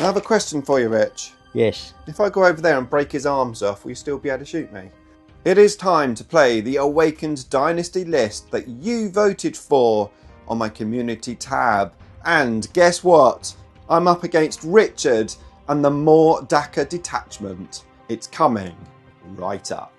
I have a question for you, Rich. Yes. If I go over there and break his arms off, will you still be able to shoot me? It is time to play the Awakened Dynasty list that you voted for on my community tab. And guess what? I'm up against Richard and the More Dakka detachment. It's coming right up.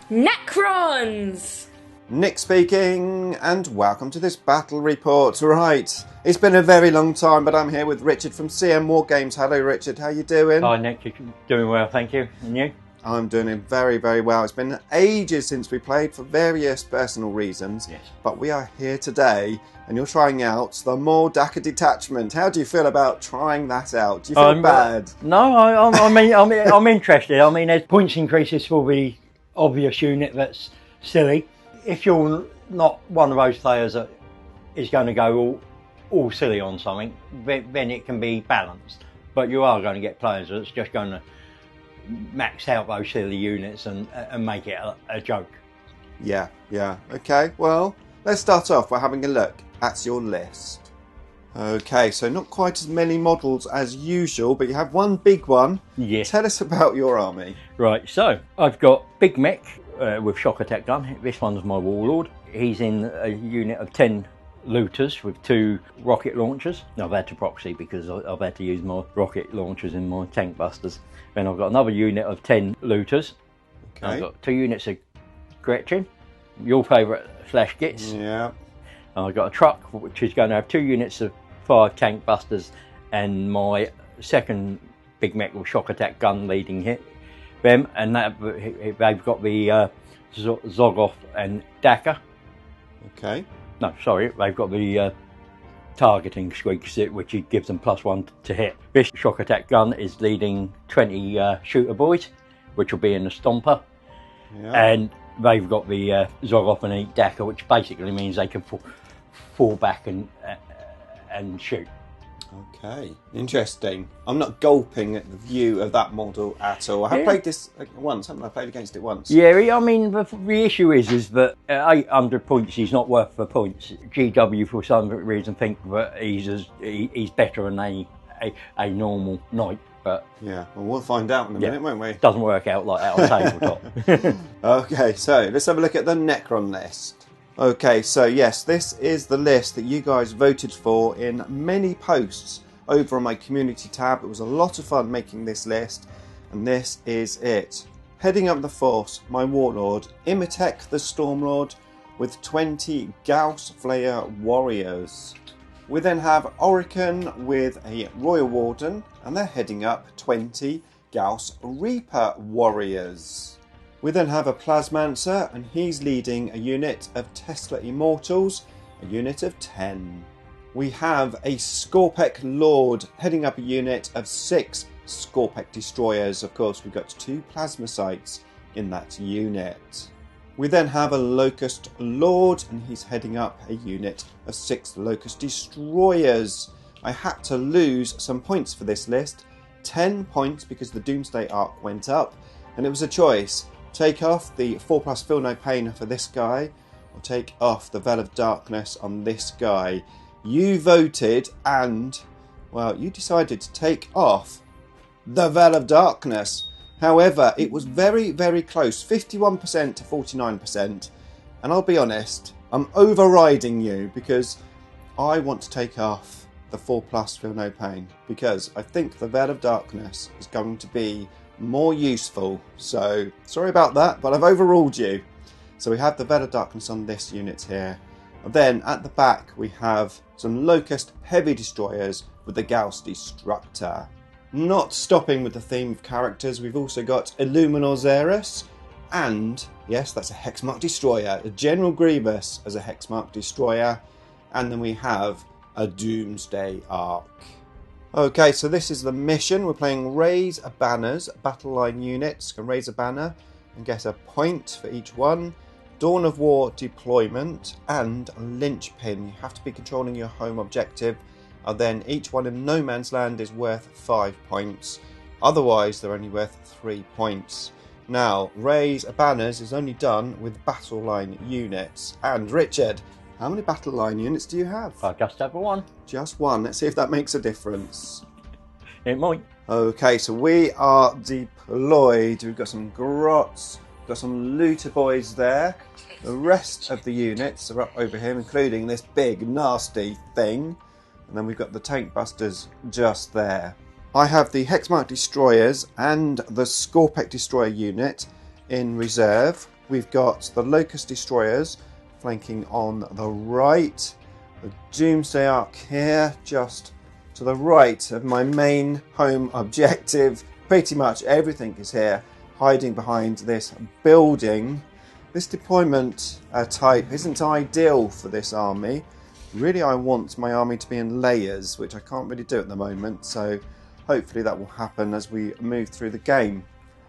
Necrons! Nick speaking, and welcome to this battle report. Right, it's been a very long time, but I'm here with Richard from CM War Games. Hello, Richard. How you doing? Hi, Nick. You're doing well, thank you. And you? I'm doing very, very well. It's been ages since we played for various personal reasons, Yes. but we are here today, and you're trying out the More Dakka detachment. How do you feel about trying that out? Do you feel bad? No, I'm interested. I mean, there's points increases for the obvious unit that's silly. If you're not one of those players that is going to go all silly on something, then it can be balanced. But you are going to get players that's just going to max out those silly units and make it a joke. Yeah. Okay, well, let's start off by having a look at your list. Okay, so not quite as many models as usual, but you have one big one. Yes. Tell us about your army. Right, so I've got Big Mech with shock attack gun. This one's my warlord. He's in a unit of 10 looters with 2 rocket launchers. I've had to proxy because I've had to use my rocket launchers in my tank busters. Then I've got another unit of 10 looters. Okay. I've got 2 units of Gretchen, your favourite Flash Gits. Yeah. And I've got a truck which is going to have 2 units of 5 tank busters and my second Big Mech with shock attack gun leading them, and they've got the Zogoth and Dakka. Okay. No, sorry, they've got the targeting squeaks, which gives them +1 to hit. This shock attack gun is leading 20 shooter boys, which will be in the Stomper. Yeah. And they've got the Zogoth and Dakka, which basically means they can fall back and shoot. Okay, interesting. I'm not gulping at the view of that model at all. I have played this once, haven't I? Played against it once. Yeah, I mean, the issue is that 800 points is not worth the points. GW, for some reason, think that he's better than a normal knight, but Yeah, well, we'll find out in a minute, won't we? it doesn't work out like that on tabletop. Okay, so let's have a look at the Necron list. Okay, so yes, this is the list that you guys voted for in many posts over on my community tab. It was a lot of fun making this list, and this is it. Heading up the force, my warlord, Imitek the Stormlord, with 20 Gauss Flayer warriors. We then have Orican with a Royal Warden, and they're heading up 20 Gauss Reaper warriors. We then have a Plasmancer, and he's leading a unit of Tesla Immortals, a unit of 10. We have a Skorpek Lord heading up a unit of 6 Skorpek Destroyers. Of course, we've got 2 Plasmacytes in that unit. We then have a Locust Lord, and he's heading up a unit of 6 Locust Destroyers. I had to lose some points for this list, 10 points because the Doomsday Arc went up, and it was a choice. Take off the 4+ Feel No Pain for this guy, or take off the Veil of Darkness on this guy. You voted, and, well, you decided to take off the Veil of Darkness. However, it was very, very close, 51% to 49%. And I'll be honest, I'm overriding you because I want to take off the 4+ Feel No Pain, because I think the Veil of Darkness is going to be more useful. So sorry about that, but I've overruled you. So we have the Veil of Darkness on this unit here, and then at the back we have some Locust Heavy Destroyers with the Gauss Destructor. Not stopping with the theme of characters, we've also got Illuminor Xerus, and yes, that's a Hexmark Destroyer, a General Grievous as a Hexmark Destroyer, and then we have a Doomsday Arc. Okay, so this is the mission. We're playing Raise Banners. Battle line units can raise a banner and get a point for each one. Dawn of War deployment and Linchpin. You have to be controlling your home objective, and then each one in No Man's Land is worth 5 points. Otherwise, they're only worth 3 points. Now, Raise Banners is only done with battle line units. And Richard, how many battle line units do you have? I just have one. Just one. Let's see if that makes a difference. It might. Okay, so we are deployed. We've got some grots, got some looter boys there. The rest of the units are up over here, including this big nasty thing. And then we've got the tank busters just there. I have the Hexmark destroyers and the Scorpec destroyer unit in reserve. We've got the Locust destroyers flanking on the right. The Doomsday Ark here, just to the right of my main home objective. Pretty much everything is here, hiding behind this building. This deployment type isn't ideal for this army. Really, I want my army to be in layers, which I can't really do at the moment, so hopefully that will happen as we move through the game.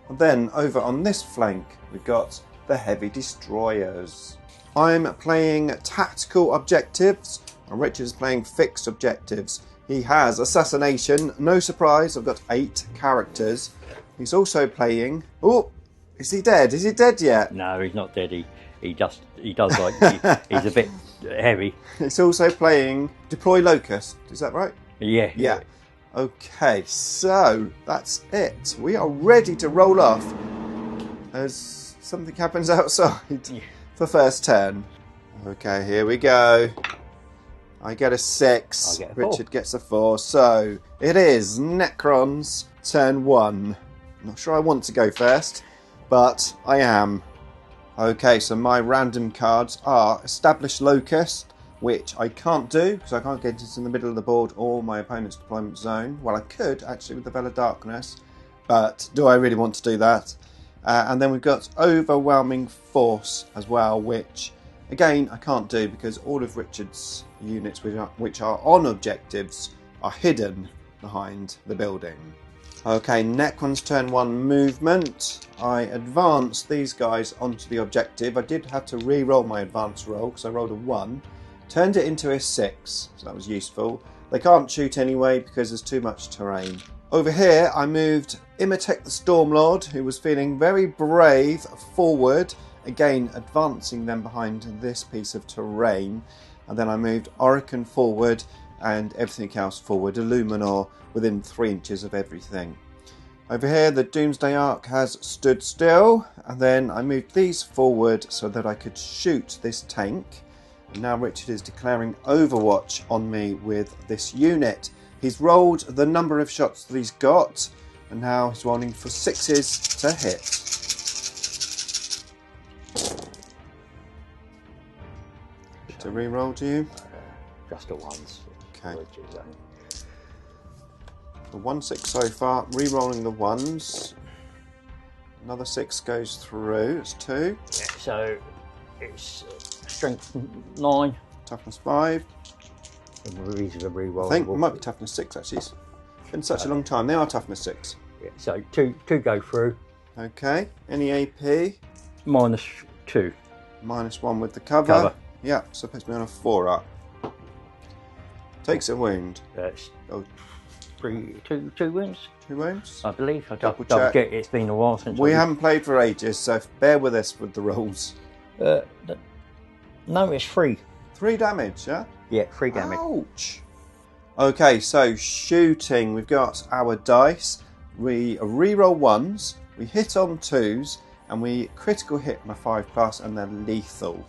And then over on this flank, we've got the heavy destroyers. I'm playing tactical objectives, and Richard is playing fixed objectives. He has assassination, no surprise, I've got 8 characters. He's also playing... Oh, is he dead? Is he dead yet? No, he's not dead. He does like he's a bit heavy. He's also playing Deploy Locust, is that right? Yeah. Yeah. Okay, so that's it. We are ready to roll off as something happens outside for first turn. Okay, here we go. I get a 6. I get a 4. Richard gets a 4. So it is Necrons turn 1. I'm not sure I want to go first, but I am. Okay, so my random cards are Established Locust, which I can't do because I can't get it in the middle of the board or my opponent's deployment zone. Well, I could actually with the Veil of Darkness, but do I really want to do that? And then we've got Overwhelming Force as well, which again I can't do because all of Richard's units which are on objectives are hidden behind the building. Okay, Necrons turn 1 movement. I advanced these guys onto the objective. I did have to re-roll my advance roll because I rolled a 1. Turned it into a 6, so that was useful. They can't shoot anyway because there's too much terrain. Over here I moved Imitek the Stormlord, who was feeling very brave, forward. Again, advancing them behind this piece of terrain. And then I moved Orican forward and everything else forward. Illuminor within 3 inches of everything. Over here the Doomsday Ark has stood still, and then I moved these forward so that I could shoot this tank. And now Richard is declaring Overwatch on me with this unit. He's rolled the number of shots that he's got, and now he's rolling for 6s to hit. To re-roll, do you? Just the ones. Okay. The 1-6 so far, re-rolling the 1s. Another 6 goes through, it's 2. Yeah, so it's strength 9. Toughness 5. These are re-roll. I think it might be toughness 6 actually. It's been such a long time. They are toughness 6. Yeah, so two go through. Okay, any AP? -2. -1 with the cover. Yeah, so it puts me on a 4 up. Takes a wound. Oh. Two wounds, 2 wounds? I believe. I Double double check. check. It's been a while since We haven't played for ages, so bear with us with the rules. No, it's 3. 3 damage, yeah? Yeah, 3 damage. Ouch! Okay, so shooting. We've got our dice. We re-roll 1s, we hit on 2s, and we critical hit on a 5+, and they're lethal.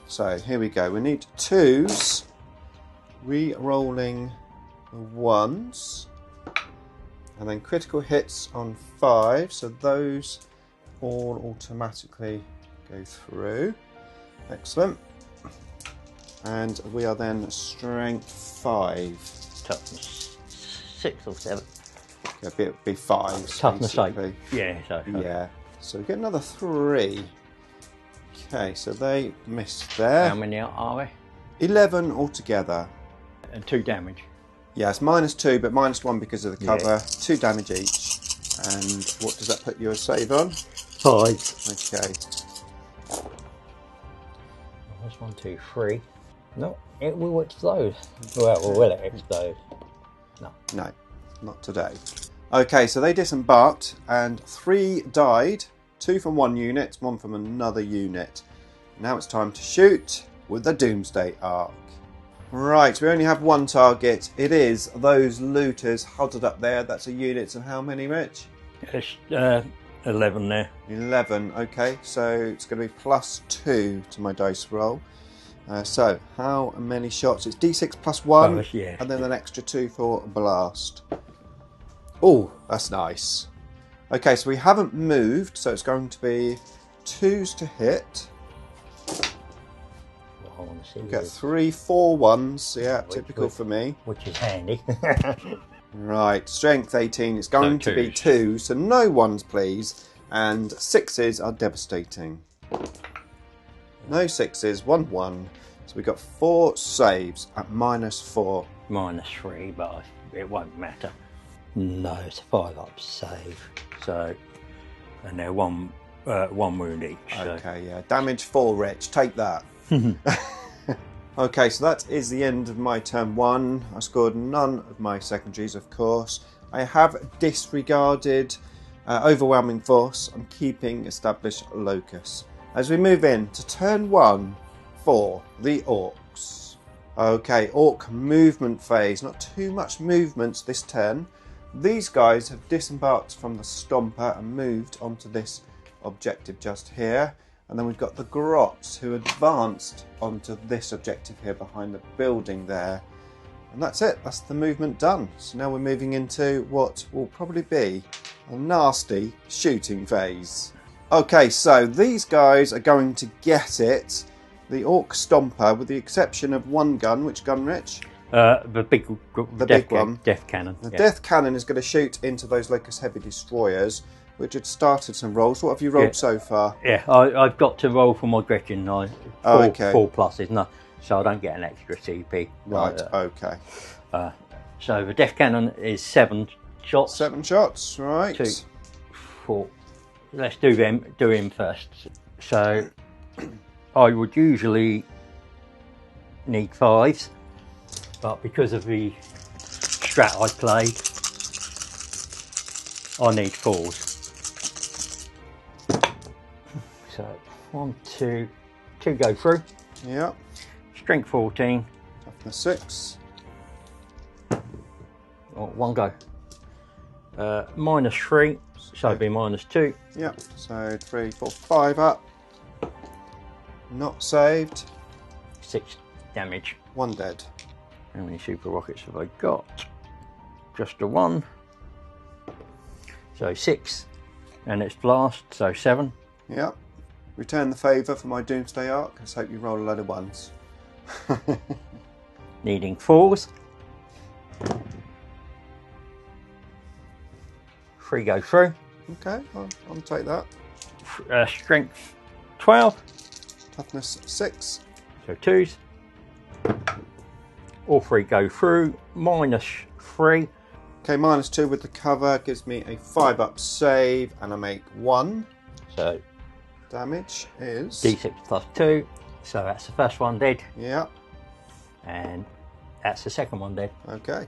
So here we go. We need 2s, re-rolling the 1s, and then critical hits on 5, so those all automatically go through. Excellent. And we are then strength 5. Toughness 6 or 7. It'll be 5. Toughness 8. basically. Yeah, so. Yeah. So we get another 3. Okay, so they missed there. How many are we? 11 altogether. And 2 damage. Yes, -2, but -1 because of the cover. 2 damage each. And what does that put you a save on? 5. Okay. That's 1, 2, 3. No, it will explode. Well, will it explode? No. No, not today. Okay, so they disembarked and 3 died. 2 from one unit, 1 from another unit. Now it's time to shoot with the Doomsday Ark. Right, we only have one target. It is those looters huddled up there. That's a unit of how many, Rich? It's 11 there. 11, okay. So it's going to be +2 to my dice roll. So how many shots? It's D6 +1, Oh, yeah. and then an extra 2 for blast. Oh, that's nice. Okay, so we haven't moved, so it's going to be 2s to hit. I want to see Get 3 4 1s, yeah, typical for me. Which is handy. Right, strength 18, it's going to be 2, so no 1s please, and 6s are devastating. No 6s, 1 1, so we got 4 saves at -4. -3, but it won't matter. No, it's a 5-up save. So, and they're one wound each. So. Okay, yeah, damage 4, Rich, take that. Okay, so that is the end of my turn 1. I scored none of my secondaries, of course. I have disregarded overwhelming force. I'm keeping established locus. As we move in to turn 1 for the orcs. Okay, orc movement phase. Not too much movement this turn. These guys have disembarked from the Stomper and moved onto this objective just here. And then we've got the Grots who advanced onto this objective here behind the building there. And that's it, that's the movement done. So now we're moving into what will probably be a nasty shooting phase. Okay, so these guys are going to get it. The Orc Stomper, with the exception of one gun. Which gun, Rich? The big one. Death Cannon. The Death Cannon is going to shoot into those Locust Heavy Destroyers, which had started some rolls. What have you rolled so far? Yeah, I've got to roll for my Gretchen. 4 pluses, no, so I don't get an extra CP. Right, okay. So the Death Cannon is 7 shots. 7 shots, right. 2, 4. Let's do him first. So I would usually need 5s, but because of the strat I played, I need 4s. So 1, 2 go through. Yeah. Strength 14. Toughness 6. Oh, 1 go. -3, so it'd be -2. Yeah. So 3, 4, 5 up. Not saved. 6 damage. 1 dead. How many super rockets have I got? Just a 1. So 6. And it's blast, so 7. Yeah. Return the favour for my Doomsday Arc. Let's hope you roll a load of 1s. Needing 4s. 3 go through. Okay, I'll take that. Strength 12. Toughness 6. So 2s. All 3 go through. -3. Okay, -2 with the cover gives me a 5-up save, and I make 1. So damage is D6 +2. So that's the first one dead. Yeah. And that's the second one dead. Okay.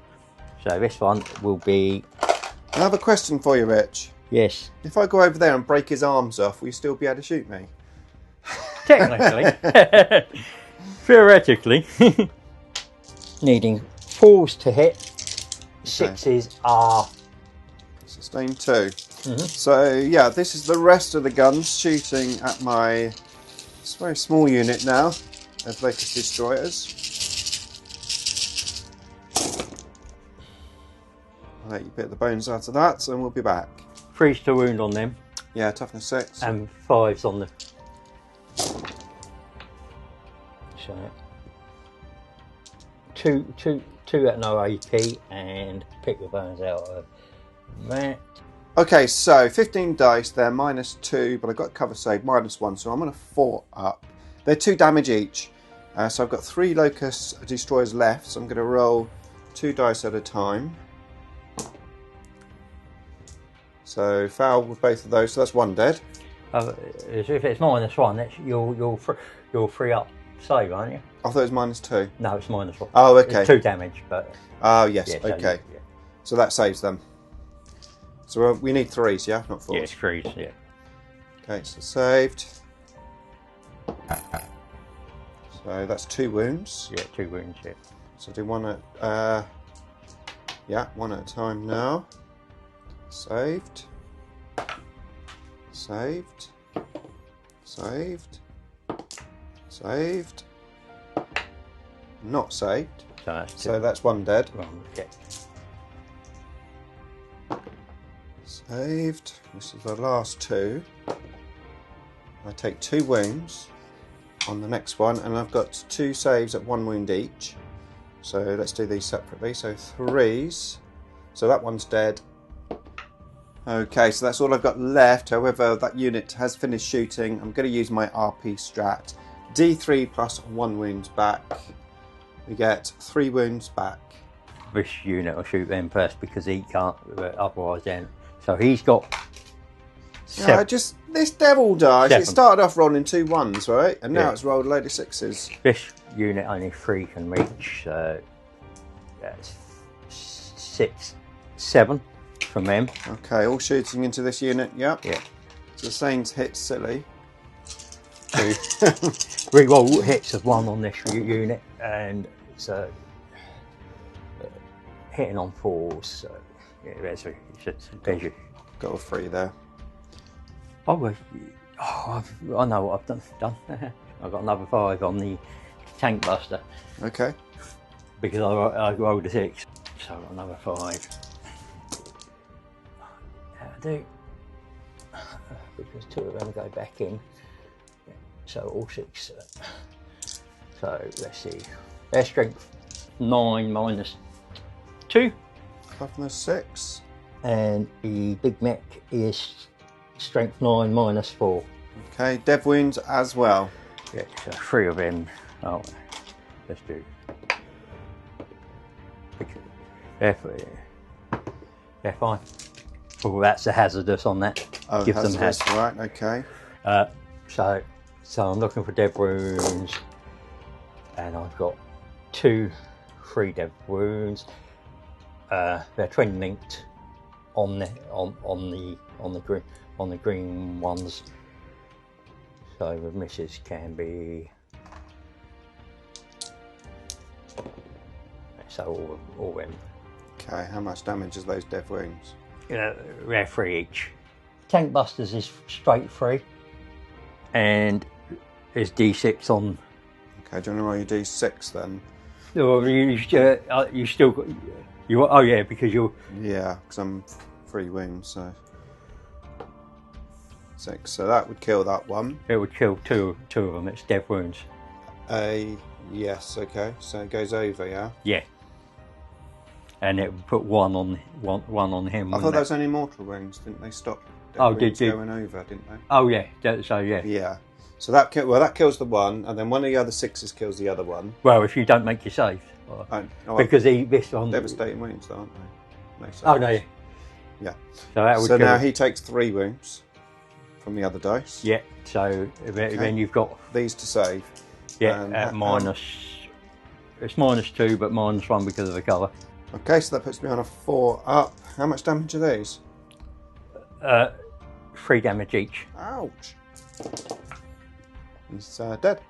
So this one will be... I have a question for you, Rich. Yes. If I go over there and break his arms off, will you still be able to shoot me? Technically. Theoretically. Needing 4s to hit. 6s are... Sustain 2. So, yeah, this is the rest of the guns shooting at my very small unit now of Locust Destroyers. I'll let you bit the bones out of that, and we'll be back. 3s to wound on them. Yeah, toughness 6. And 5s on the... So... 2 at no AP, and pick the bones out of that. Okay, so 15 dice, they're -2, but I've got cover save, -1, so I'm on a 4 up. They're 2 damage each. So I've got 3 Locust Destroyers left, so I'm going to roll 2 dice at a time. So foul with both of those, so that's 1 dead. If it's -1, that's you'll free up save, aren't you? I thought it was -2. No, it's -1. Oh, okay. It's 2 damage, but... Oh, yes, yeah, okay. Yeah. So that saves them. So we need 3s, yeah? Not 4s? Yeah, it's 3s, yeah. Okay, so saved. So that's 2 wounds. Yeah, 2 wounds, yeah. So do one at, yeah, one at a time now. Saved. Saved. Saved. Saved. Not saved. So that's 1 dead. Wrong, yeah. Saved. This is the last 2. I take 2 wounds on the next one, and I've got 2 saves at 1 wound each. So let's do these separately. So 3s. So that one's dead. Okay, so that's all I've got left. However, that unit has finished shooting. I'm going to use my RP strat. D3 plus 1 wounds back. We get 3 wounds back. This unit will shoot them first because he can't, otherwise then. So he's got 7. Just this devil dice. 7. It started off rolling 2 1s, right? And now Yeah. it's rolled a load of 6s. This unit only 3 can reach, so that's 6, 7 from them. Okay, all shooting into this unit. Yep. Yeah. So the Saints hit silly. 2. Reroll hits of 1 on this unit, and so hitting on 4s. So yeah, there's you. Got a 3 there. Oh, I know what I've done. I've got another 5 on the tank buster Okay. because I rolled a 6, so I've got another 5. How do? Because 2 of them go back in, so all 6. So let's see. Their strength 9 minus 2, Toughness 6. and the big mech is strength 9 minus 4. Okay, dev wounds as well. Yeah, so 3 of them. Oh, let's do. They're fine. Oh, that's a hazardous on that. Oh, Give them hazardous, hazard. right, okay. So I'm looking for dev wounds, and I've got 2 free dev wounds. They're twin linked on the green ones. So the misses can be. So all them. Okay, how much damage is those dev wounds? They're 3 each. Tank Busters is straight 3, and is D6 on. Okay, do you want to roll your d6 then? Well, you still got. Oh yeah, because you're. Yeah, because I'm 3 wounds, so 6. So that would kill that one. It would kill two of them. It's dev wounds. Yes, okay. So it goes over, yeah? Yeah. And it would put one on him. I thought that was only mortal wounds. Didn't they stop did going over, didn't they? Oh yeah. So yeah. Yeah. So that kills the one, and then one of the other 6s kills the other one. Well, if you don't make your save. Because this one. Devastating wounds, aren't they? No saves. Oh no. Yeah. So that would. So kill now him. he takes 3 wounds from the other dice. Yeah. So then you've got these to save. at minus. It's -2, but -1 because of the colour. Okay, so that puts me on a 4 up. How much damage are these? 3 damage each. Ouch. He's dead.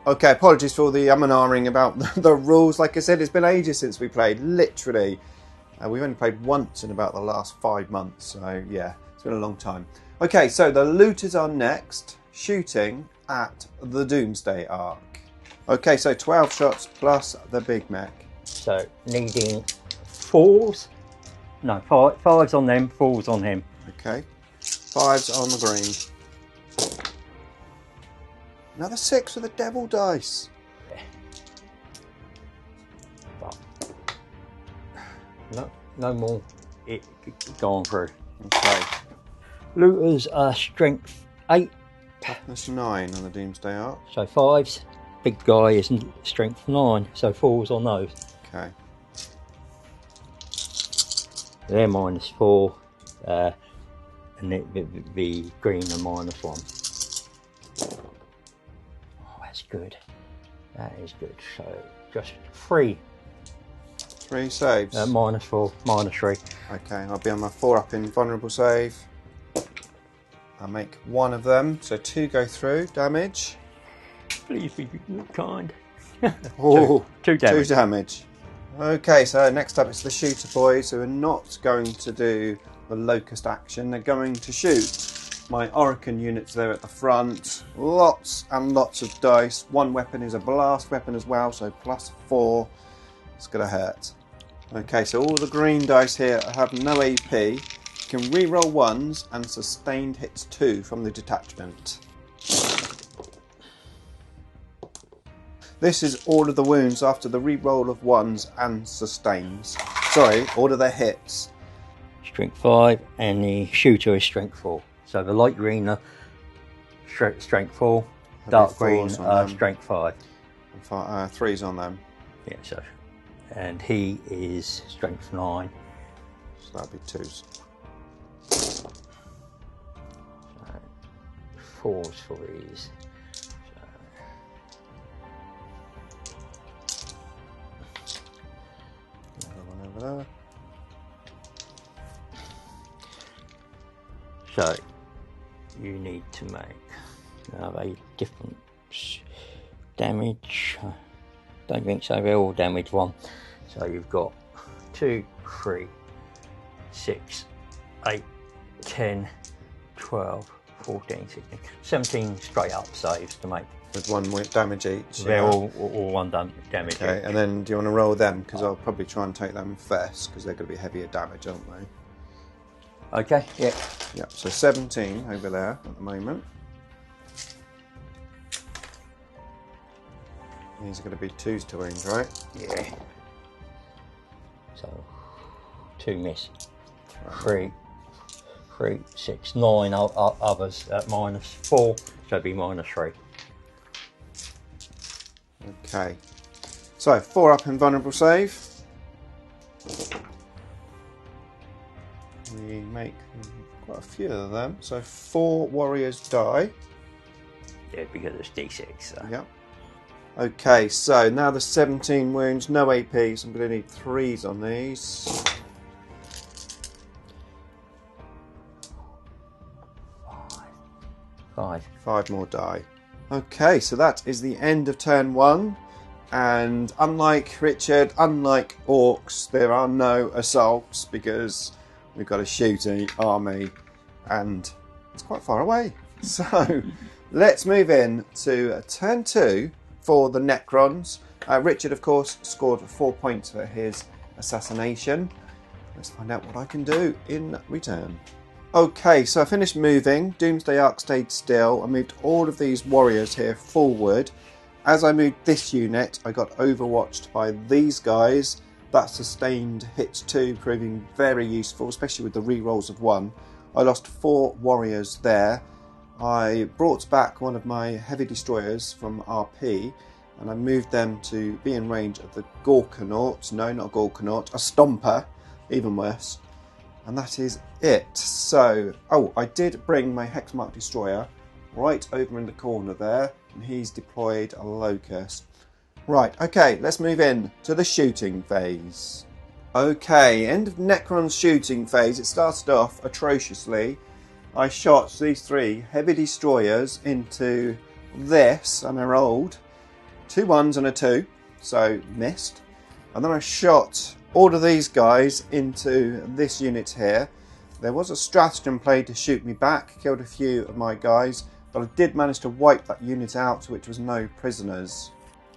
Okay, apologies for all the and ahhing about the rules. Like I said, it's been ages since we played, literally. We've only played once in about the last 5 months, so yeah, it's been a long time. Okay, so the looters are next, shooting at the Doomsday Ark. Okay, so 12 shots plus the big mech. So needing 4s. No, 5s on them, 4s on him. Okay, 5s on the green. Another 6 with a devil dice. But no more. It gone through. Okay. Looters are strength 8. That's 9 on the Doomsday Ark. So 5s. Big guy is strength 9. So 4s on those. Okay. They're -4. And the green are -1. Oh, that's good. That is good. So just 3. 3 saves. -4, -3. Okay, I'll be on my 4 up in vulnerable save. I'll make 1 of them, so 2 go through damage. Please be kind. Oh, two damage. 2 damage. Okay, so next up it's the shooter boys who are not going to do the locust action. They're going to shoot. My Oracle units there at the front. Lots and lots of dice. One weapon is a blast weapon as well, so +4. It's going to hurt. Okay, so all the green dice here have no AP. You can re-roll 1s and sustained hits 2 from the detachment. This is all of the wounds after the re-roll of 1s and sustains. Sorry, all of their hits. Strength 5, and the shooter is strength 4. So the light green are strength 4, dark green are strength 5. And 3's on them. Yeah, so. And he is strength 9. So that'd be 2s. So 4s for these. There. So you need to make a different damage. Don't think so, they're all damage 1. So you've got 2, 3, 6, 8, 10, 12, 14, 16, 17 straight up saves to make. With 1 damage each. They're all 1 damage okay, each. and then do you want to roll them? Because I'll probably try and take them first, because they're going to be heavier damage, aren't they? Okay, yeah. Yep, so 17 over there at the moment. These are going to be 2s to wound, right? Yeah. So 2 miss. 3, 6, 9 others at -4, so it'd be -3. Okay, so 4 up invulnerable save. We make quite a few of them, so 4 warriors die. Yeah, because it's D6. So. Yep. Okay, so now the 17 wounds, no AP, so I'm going to need 3s on these. 5 more die. Okay, so that is the end of turn 1, and unlike Richard, unlike orcs, there are no assaults because we've got a shooting army and it's quite far away. So let's move in to turn 2 for the Necrons. Richard, of course, scored 4 points for his assassination. Let's find out what I can do in return. Okay, so I finished moving. Doomsday Ark stayed still. I moved all of these warriors here forward. As I moved this unit, I got overwatched by these guys. That sustained hits 2, proving very useful, especially with the re-rolls of 1. I lost 4 warriors there. I brought back one of my heavy destroyers from RP, and I moved them to be in range of the Gorkanaut. No, not a Gorkanaut, a Stomper, even worse. And that is it. So, I did bring my Hexmark Destroyer right over in the corner there, and he's deployed a Locust. Right, okay, let's move in to the shooting phase. Okay, end of Necron's shooting phase. It started off atrociously. I shot these 3 heavy destroyers into this, and I rolled 2 1s and a 2, so missed. And then I shot all of these guys into this unit here. There was a stratagem played to shoot me back, killed a few of my guys, but I did manage to wipe that unit out, which was no prisoners.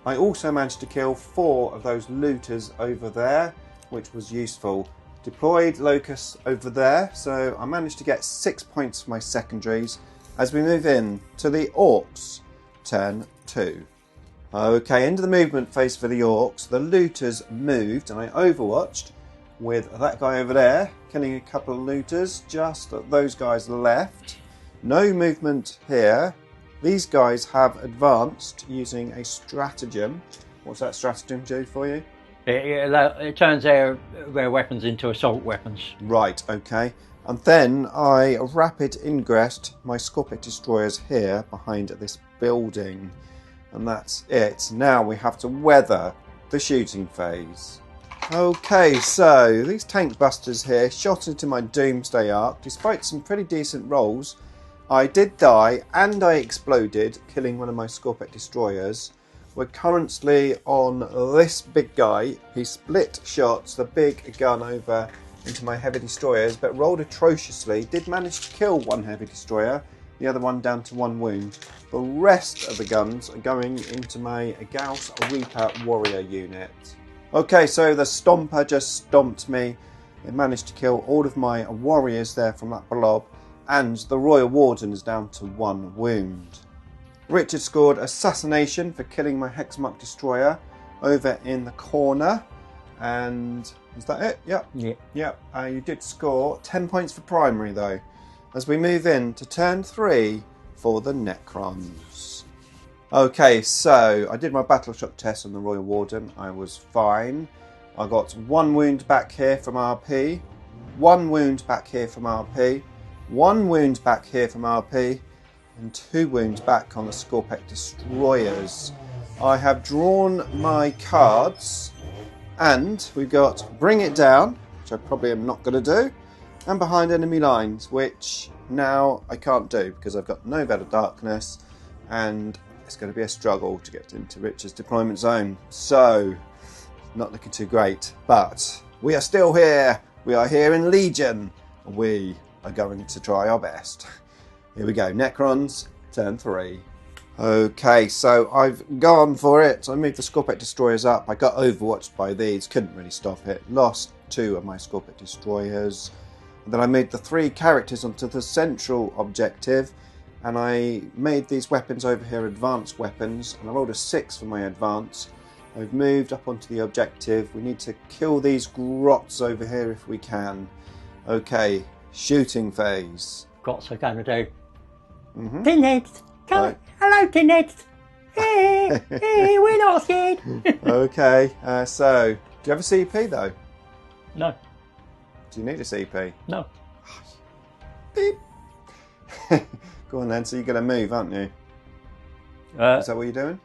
I also managed to kill 4 of those looters over there, which was useful. Deployed locusts over there, so I managed to get 6 points for my secondaries as we move in to the Orcs, turn 2. Okay, into the movement phase for the Orcs. The looters moved, and I overwatched with that guy over there, killing a couple of looters, just those guys left. No movement here. These guys have advanced using a stratagem. What's that stratagem do for you? It turns their weapons into assault weapons. Right, okay. And then I rapid ingressed my Scorpic Destroyers here behind this building. And that's it. Now we have to weather the shooting phase. Okay, so these tank busters here shot into my Doomsday Ark. Despite some pretty decent rolls, I did die and I exploded, killing one of my Scorpec destroyers. We're currently on this big guy. He split shots the big gun over into my heavy destroyers, but rolled atrociously. Did manage to kill one heavy destroyer, the other one down to 1 wound. The rest of the guns are going into my Gauss Reaper warrior unit. Okay, so the Stomper just stomped me. It managed to kill all of my warriors there from that blob, and the Royal Warden is down to 1 wound. Richard scored Assassination for killing my Hexmark destroyer over in the corner. And is that it? Yep. Yep. You did score 10 points for primary though. As we move in to turn 3 for the Necrons. Okay, so I did my battle shock test on the Royal Warden. I was fine. I got 1 wound back here from RP, 1 wound back here from RP, 1 wound back here from RP, and 2 wounds back on the Scorpec destroyers. I have drawn my cards, and we've got Bring It Down, which I probably am not going to do, and Behind Enemy Lines, which now I can't do because I've got no Veil of Darkness, and it's going to be a struggle to get into Richard's deployment zone. So, not looking too great, but we are still here. We are here in Legion. We are going to try our best. Here we go, Necrons, turn 3. Okay, so I've gone for it. I moved the Scorpec destroyers up. I got overwatched by these, couldn't really stop it. Lost 2 of my Scorpec destroyers. And then I moved the 3 characters onto the central objective, and I made these weapons over here advanced weapons, and I rolled a 6 for my advance. I've moved up onto the objective. We need to kill these grots over here if we can. Okay, shooting phase. Grots are going to do. Tinheads, come. Hello, Tinheads. Hey, we're not scared. Okay, so do you have a CP though? No. Do you need a CP? No. Beep. Go on then. So you're going to move, aren't you? Is that what you're doing?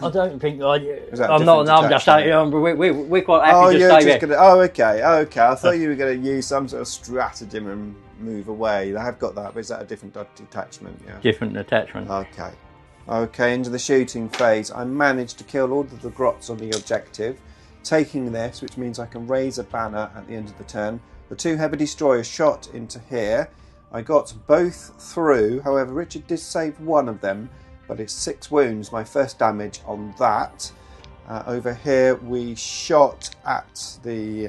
I don't think I'm not. I'm just saying. We're quite happy to stay there. Okay. I thought you were going to use some sort of stratagem and move away. I have got that, but is that a different detachment? Yeah. Different detachment. Okay. Into the shooting phase. I managed to kill all of the grots on the objective, taking this, which means I can raise a banner at the end of the turn. The 2 heavy destroyers shot into here. I got both through. However, Richard did save 1 of them. But it's 6 wounds, my first damage on that. Over here we shot at the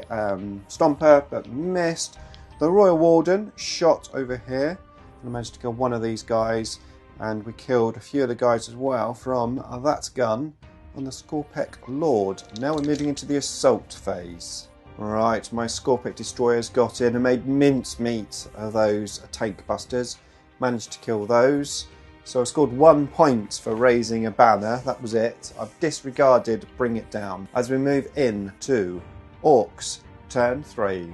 Stomper but missed. The Royal Warden shot over here. I managed to kill 1 of these guys, and we killed a few of the guys as well from that gun on the Scorpec Lord. Now we're moving into the assault phase. Right, my Scorpec destroyers got in and made mincemeat of those tank busters. Managed to kill those. So I scored 1 point for raising a banner. That was it. I've disregarded Bring It Down. As we move in to Orks, turn 3.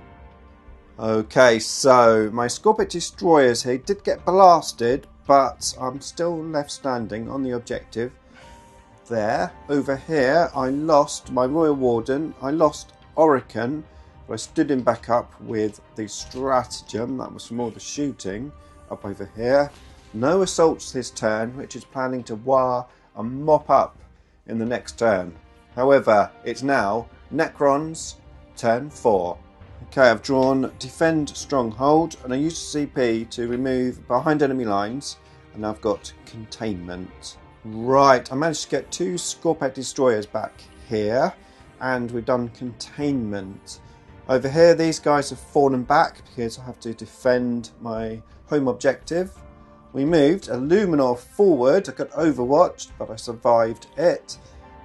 Okay, so my Scorpec destroyers here did get blasted, but I'm still left standing on the objective. There. Over here, I lost my Royal Warden. I lost Orican. I stood him back up with the stratagem. That was from all the shooting. Up over here. No assaults this turn, which is planning to war and mop up in the next turn. However, it's now Necrons, turn 4. Okay, I've drawn Defend Stronghold, and I used CP to remove Behind Enemy Lines, and I've got Containment. Right, I managed to get 2 Scorpec destroyers back here, and we've done Containment. Over here, these guys have fallen back because I have to defend my home objective. We moved a Luminor forward. I got overwatched, but I survived it.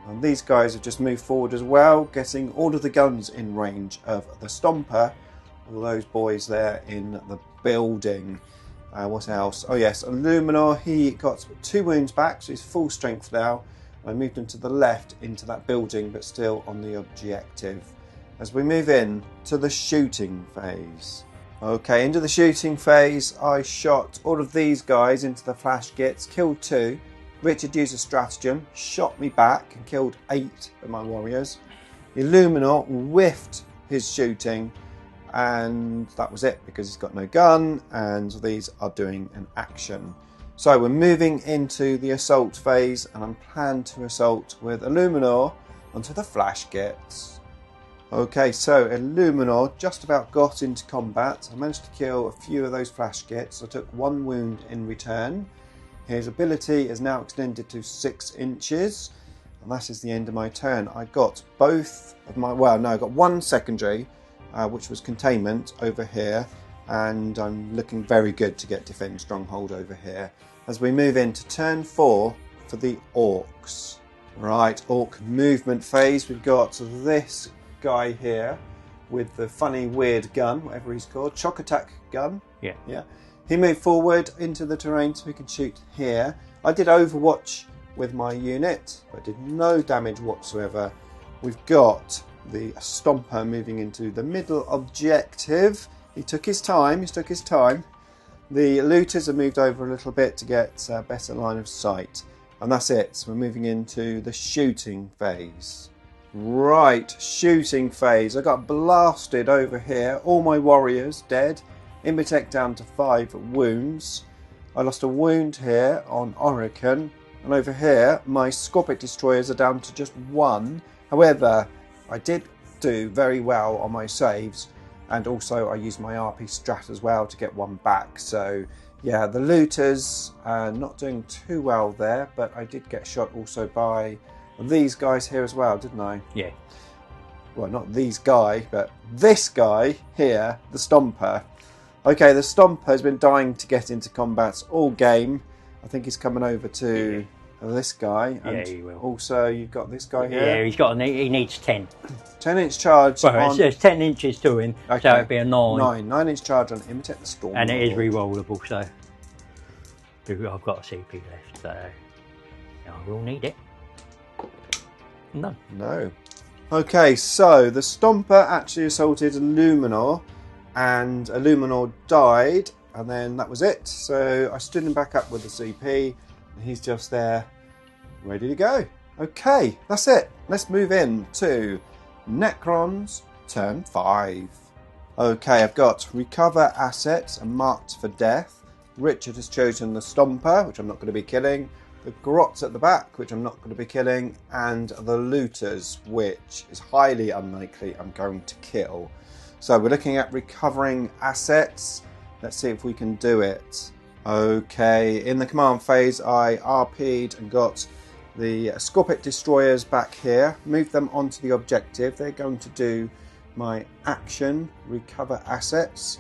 And these guys have just moved forward as well, getting all of the guns in range of the Stomper. All those boys there in the building. What else? Oh yes, a Luminor. He got 2 wounds back, so he's full strength now. I moved him to the left into that building, but still on the objective. As we move in to the shooting phase. Okay, into the shooting phase, I shot all of these guys into the flash gits, killed 2. Richard used a stratagem, shot me back and killed 8 of my warriors. Illuminor whiffed his shooting and that was it because he's got no gun, and these are doing an action. So we're moving into the assault phase, and I'm planned to assault with Illuminor onto the flash gets. Okay, so Illuminor just about got into combat. I managed to kill a few of those flash gets. I took 1 wound in return. His ability is now extended to 6 inches, and that is the end of my turn. I got both of my, well, no, I got 1 secondary, which was containment over here, and I'm looking very good to get defend stronghold over here. As we move into turn 4 for the orcs. Right, orc movement phase. We've got this guy here with the funny weird gun, whatever he's called, shock attack gun. Yeah. He moved forward into the terrain so we can shoot here. I did overwatch with my unit, but did no damage whatsoever. We've got the Stomper moving into the middle objective. He took his time. The looters have moved over a little bit to get a better line of sight. And that's it. So we're moving into the shooting phase. Right, shooting phase. I got blasted over here. All my warriors dead. Imbitech down to 5 wounds. I lost a wound here on Oracle. And over here, my Scorpic Destroyers are down to just 1. However, I did do very well on my saves. And also I used my RP strat as well to get 1 back. So yeah, the looters are not doing too well there. But I did get shot also by these guys here as well, didn't I? Yeah. Well, not these guy, but this guy here, the Stomper. Okay, the Stomper has been dying to get into combat all game. I think he's coming over to this guy. And yeah, he will. Also, you've got this guy here. Yeah, he needs 10. 10-inch charge. Well, it's 10 inches to him, okay. So it'd be a 9. 9-inch charge on Imitate the Storm. And it is re-rollable, so I've got a CP left, so I will need it. No. Okay, so the Stomper actually assaulted Illuminor, and Illuminor died, and then that was it. So I stood him back up with the CP, and he's just there, ready to go. Okay, that's it. Let's move in to Necrons turn 5. Okay, I've got recover assets and marked for death. Richard has chosen the Stomper, which I'm not going to be killing. The Grots at the back, which I'm not going to be killing, and the Looters, which is highly unlikely I'm going to kill. So we're looking at recovering assets. Let's see if we can do it. Okay, in the command phase, I RP'd and got the Scorpic Destroyers back here. Moved them onto the objective. They're going to do my action, recover assets.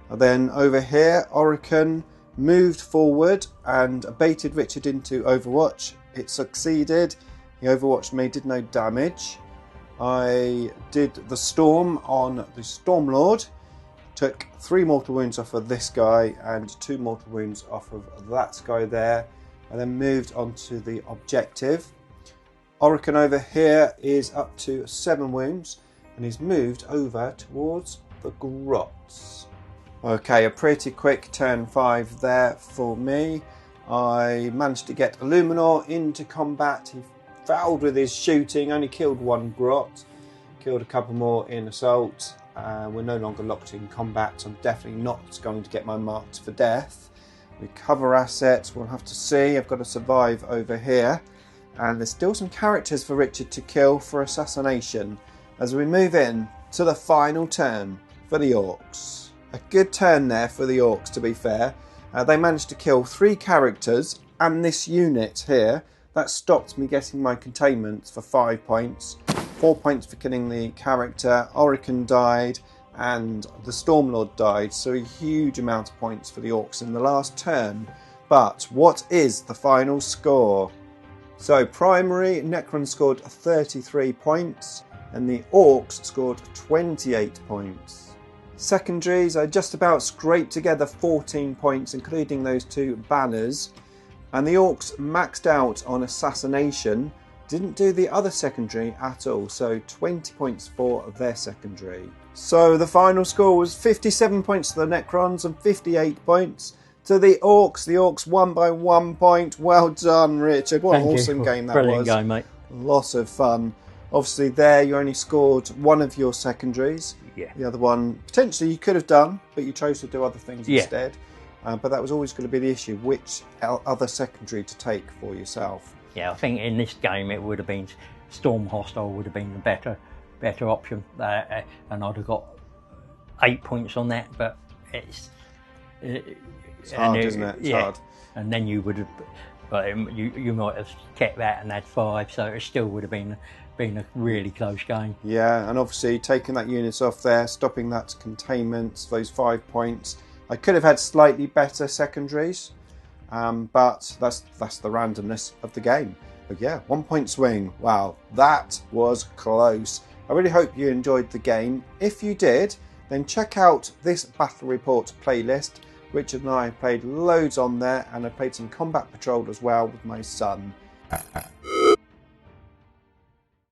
And then over here, Oracle moved forward and baited Richard into Overwatch. It succeeded. He overwatched me, did no damage. I did the Storm on the Stormlord. Took 3 mortal wounds off of this guy and 2 mortal wounds off of that guy there. And then moved on to the objective. Oracle over here is up to 7 wounds. And he's moved over towards the Grots. Okay, a pretty quick turn 5 there for me. I managed to get Illuminor into combat. He fouled with his shooting, only killed 1 Grot. Killed a couple more in assault. We're no longer locked in combat, so I'm definitely not going to get my marked for death. Recover assets, we'll have to see. I've got to survive over here. And there's still some characters for Richard to kill for assassination. As we move in to the final turn for the Orcs. A good turn there for the Orcs, to be fair. They managed to kill 3 characters and this unit here. That stopped me getting my containment for 5 points. 4 points for killing the character. Oracle died and the Stormlord died. So a huge amount of points for the Orcs in the last turn. But what is the final score? So primary, Necron scored 33 points and the Orcs scored 28 points. Secondaries, I just about scraped together 14 points, including those 2 banners. And the Orcs maxed out on assassination, didn't do the other secondary at all, so 20 points for their secondary. So the final score was 57 points to the Necrons and 58 points to the Orcs. The Orcs won by 1 point. Well done, Richard. What an awesome game that was. Brilliant game, mate. Lots of fun. Obviously there you only scored one of your secondaries. Yeah. The other one, potentially you could have done, but you chose to do other things instead. But that was always going to be the issue, which other secondary to take for yourself. Yeah, I think in this game it would have been Storm Hostile would have been the better option. And I'd have got 8 points on that, but it's hard, isn't it? It's hard. And then you would have, but you might have kept that and had 5, so it still would have been a really close game. Yeah, and obviously taking that units off there, stopping that containment, those 5 points. I could have had slightly better secondaries, but that's the randomness of the game. But yeah, 1 point swing. Wow, that was close. I really hope you enjoyed the game. If you did, then check out this Battle Report playlist. Richard and I played loads on there, and I played some Combat Patrol as well with my son.